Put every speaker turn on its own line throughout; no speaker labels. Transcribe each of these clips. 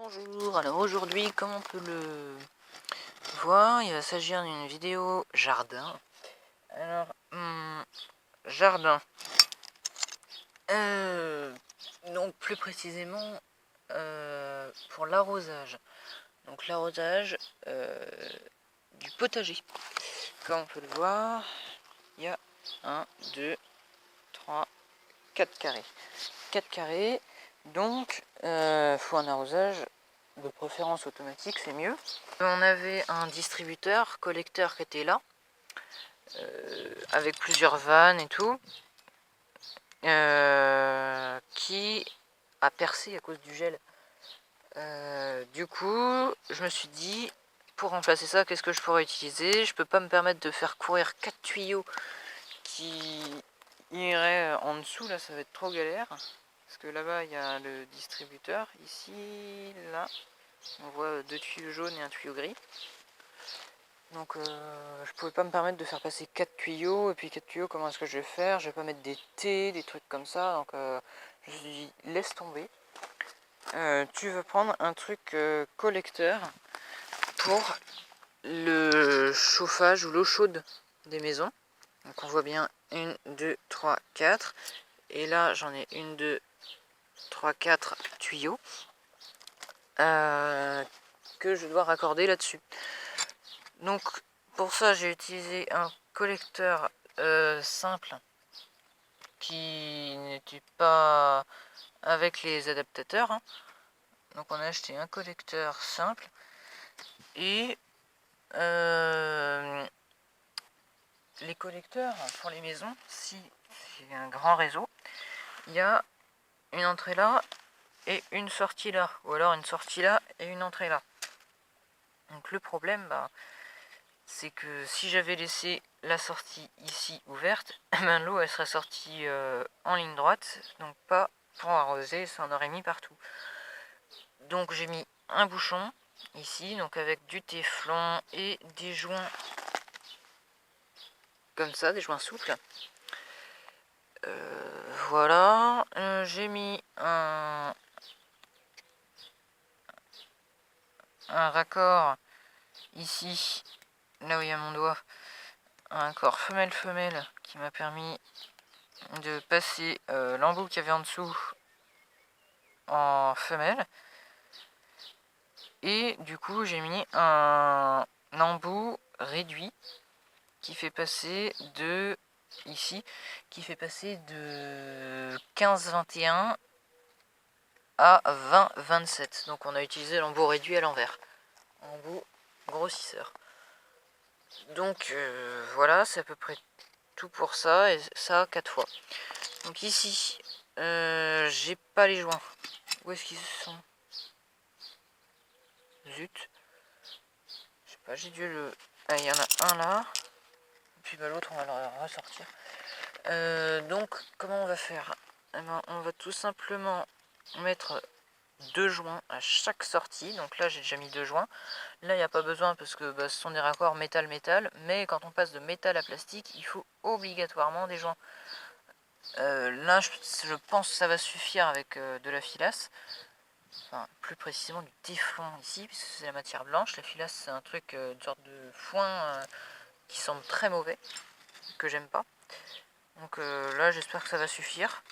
Bonjour, alors aujourd'hui, comme on peut le voir, il va s'agir d'une vidéo jardin. Alors, jardin. Donc plus précisément pour l'arrosage. Donc l'arrosage du potager. Comme on peut le voir, il y a 1, 2, 3, 4 carrés. 4 carrés, donc faut un arrosage de préférence automatique, c'est mieux. On avait un distributeur, collecteur qui était là, avec plusieurs vannes et tout, qui a percé à cause du gel. Du coup, je me suis dit, pour remplacer ça, qu'est-ce que je pourrais utiliser? Je peux pas me permettre de faire courir 4 tuyaux qui iraient en dessous, là ça va être trop galère. Parce que là-bas il y a le distributeur, ici, là, on voit 2 tuyaux jaunes et un tuyau gris. Donc je pouvais pas me permettre de faire passer 4 tuyaux, et puis 4 tuyaux, comment est-ce que je vais faire? Je vais pas mettre des T, des trucs comme ça, donc je me suis dit, laisse tomber. Tu veux prendre un truc collecteur pour le chauffage ou l'eau chaude des maisons. Donc on voit bien 1, 2, 3, 4. Et là j'en ai 1, 2, 3, 4 tuyaux que je dois raccorder là-dessus. Donc pour ça j'ai utilisé un collecteur simple qui n'était pas avec les adaptateurs, hein. Donc on a acheté un collecteur simple et les collecteurs pour les maisons, si c'est un grand réseau, il y a une entrée là et une sortie là, ou alors une sortie là et une entrée là. Donc le problème, c'est que si j'avais laissé la sortie ici ouverte, l'eau elle serait sortie en ligne droite, donc pas pour arroser, ça en aurait mis partout. Donc j'ai mis un bouchon ici, donc avec du téflon et des joints comme ça, des joints souples. Voilà, j'ai mis un raccord ici, là où il y a mon doigt, un raccord femelle-femelle qui m'a permis de passer l'embout qu'il y avait en dessous en femelle. Et du coup j'ai mis un embout réduit qui fait passer de ici, qui fait passer de 15-21 à 20-27. Donc on a utilisé l'embout réduit à l'envers, embout grossisseur. Donc voilà, c'est à peu près tout pour ça, et ça 4 fois. Donc ici j'ai pas les joints. Où est-ce qu'ils sont? Zut, je sais pas, j'ai dû le... Ah, il y en a un là, et puis l'autre on va le ressortir. Donc comment on va faire? Eh ben, on va tout simplement mettre 2 joints à chaque sortie. Donc là j'ai déjà mis 2 joints. Là il n'y a pas besoin parce que ce sont des raccords métal-métal, mais quand on passe de métal à plastique, il faut obligatoirement des joints. Là je pense que ça va suffire avec de la filasse. Enfin, plus précisément du téflon ici, puisque c'est la matière blanche. La filasse c'est un truc, une sorte de foin qui semble très mauvais, que j'aime pas. Donc là j'espère que ça va suffire.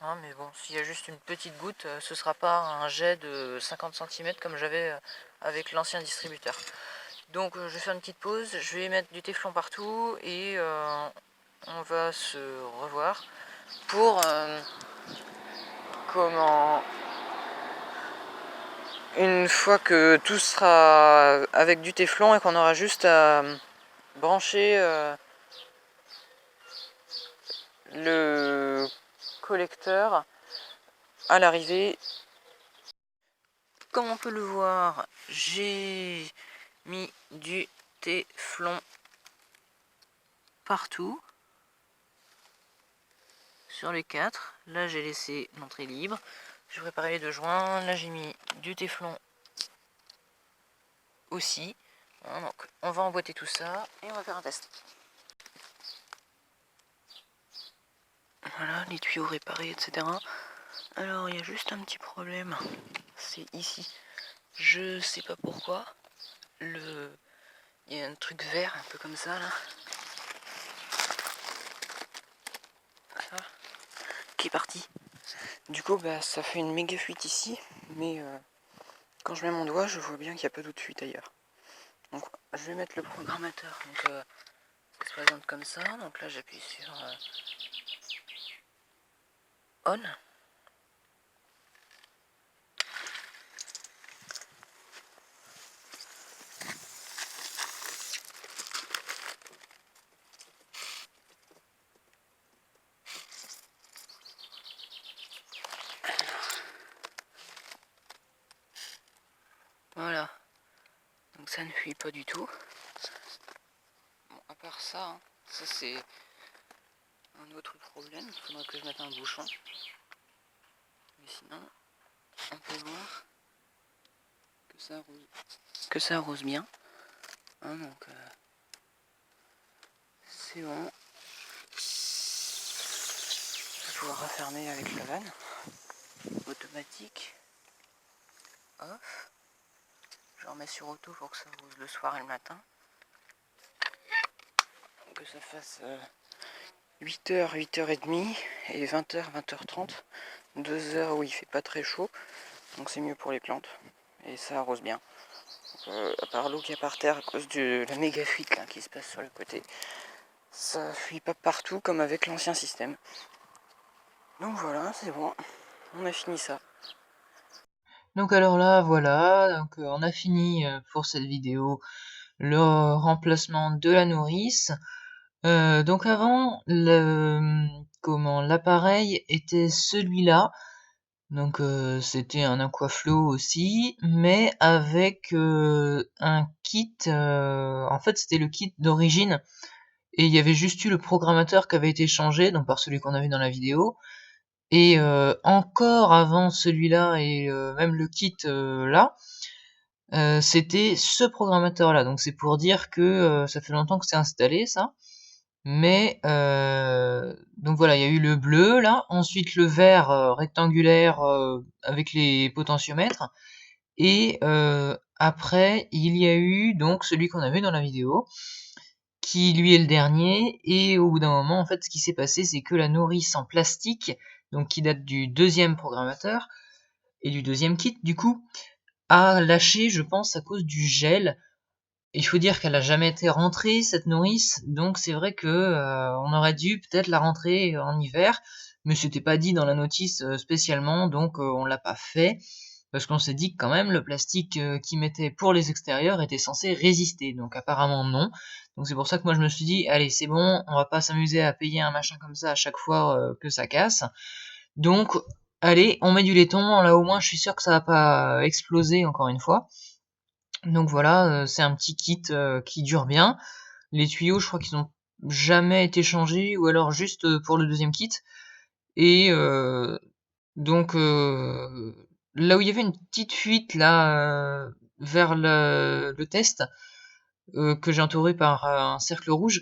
Hein, mais bon, s'il y a juste une petite goutte, ce sera pas un jet de 50 cm comme j'avais avec l'ancien distributeur. Donc je vais faire une petite pause, je vais mettre du téflon partout et on va se revoir pour une fois que tout sera avec du téflon et qu'on aura juste à brancher le collecteur à l'arrivée. Comme on peut le voir, j'ai mis du téflon partout sur les 4. Là j'ai laissé l'entrée libre. Je préparais les 2 joints. Là j'ai mis du téflon aussi. Voilà, donc on va emboîter tout ça et on va faire un test. Voilà les tuyaux réparés, etc. Alors il y a juste un petit problème. c'est ici. Je sais pas pourquoi. Il y a un truc vert, un peu comme ça, là. Ça, qui est parti. Du coup, bah, ça fait une méga fuite ici, mais quand je mets mon doigt, je vois bien qu'il n'y a pas d'autre fuite ailleurs. Donc, je vais mettre le programmateur. Donc, ça se présente comme ça. Donc là, j'appuie sur On. Voilà. Donc ça ne fuit pas du tout. Bon, à part ça, hein, ça c'est un autre problème. Il faudra que je mette un bouchon. Mais sinon, on peut voir que ça arrose bien. Hein, donc c'est bon. Je vais pouvoir refermer avec la vanne automatique. Off. Je remets sur auto pour que ça arrose le soir et le matin. Que ça fasse 8h, 8h30 et 20h, 20h30. 2 heures où il fait pas très chaud. Donc c'est mieux pour les plantes. Et ça arrose bien. À part l'eau qu'il y a par terre à cause de la méga fuite là, qui se passe sur le côté. Ça fuit pas partout comme avec l'ancien système. Donc voilà, c'est bon. On a fini ça. Donc alors là, voilà, donc on a fini pour cette vidéo le remplacement de la nourrice. Donc avant, l'appareil était celui-là. Donc c'était un Aquaflow aussi, mais avec un kit. En fait, c'était le kit d'origine. Et il y avait juste eu le programmateur qui avait été changé, donc par celui qu'on a vu dans la vidéo. Et encore avant celui-là et même le kit là, c'était ce programmateur-là. Donc c'est pour dire que ça fait longtemps que c'est installé ça. Mais donc voilà, il y a eu le bleu là, ensuite le vert rectangulaire avec les potentiomètres. Et après, il y a eu donc celui qu'on a vu dans la vidéo, qui lui est le dernier. Et au bout d'un moment, en fait, ce qui s'est passé, c'est que la nourrice en plastique, donc qui date du deuxième programmateur et du deuxième kit, du coup, a lâché, je pense, à cause du gel. Il faut dire qu'elle a jamais été rentrée, cette nourrice, donc c'est vrai que on aurait dû peut-être la rentrer en hiver, mais c'était pas dit dans la notice spécialement, donc on l'a pas fait. Parce qu'on s'est dit que quand même le plastique qu'ils mettaient pour les extérieurs était censé résister, donc apparemment non. Donc c'est pour ça que moi je me suis dit, allez c'est bon, on va pas s'amuser à payer un machin comme ça à chaque fois que ça casse. Donc allez, on met du laiton, là au moins je suis sûr que ça va pas exploser encore une fois. Donc voilà, c'est un petit kit qui dure bien. Les tuyaux je crois qu'ils ont jamais été changés, ou alors juste pour le deuxième kit. Et donc là où il y avait une petite fuite là vers le test que j'ai entouré par un cercle rouge,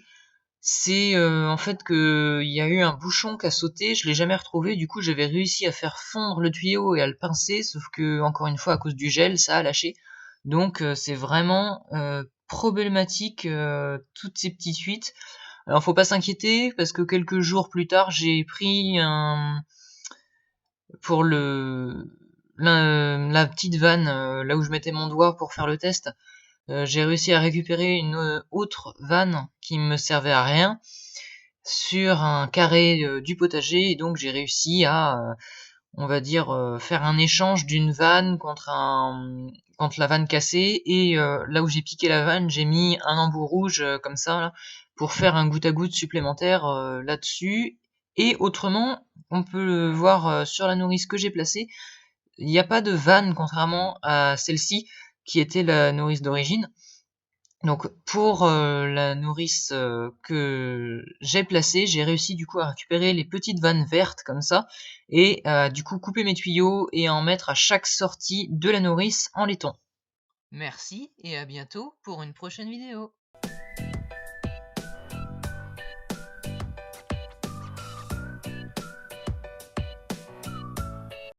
c'est en fait que il y a eu un bouchon qui a sauté, je l'ai jamais retrouvé, du coup j'avais réussi à faire fondre le tuyau et à le pincer, sauf que encore une fois à cause du gel ça a lâché. Donc c'est vraiment problématique toutes ces petites fuites. Alors faut pas s'inquiéter parce que quelques jours plus tard j'ai pris pour la petite vanne là où je mettais mon doigt pour faire le test, j'ai réussi à récupérer une autre vanne qui me servait à rien sur un carré du potager, et donc j'ai réussi à on va dire faire un échange d'une vanne contre la vanne cassée, et là où j'ai piqué la vanne j'ai mis un embout rouge comme ça là, pour faire un goutte à goutte supplémentaire là-dessus. Et autrement, on peut le voir sur la nourrice que j'ai placée, il n'y a pas de vanne contrairement à celle-ci qui était la nourrice d'origine. Donc pour la nourrice que j'ai placée, j'ai réussi du coup à récupérer les petites vannes vertes comme ça, et du coup couper mes tuyaux et en mettre à chaque sortie de la nourrice en laiton. Merci et à bientôt pour une prochaine vidéo.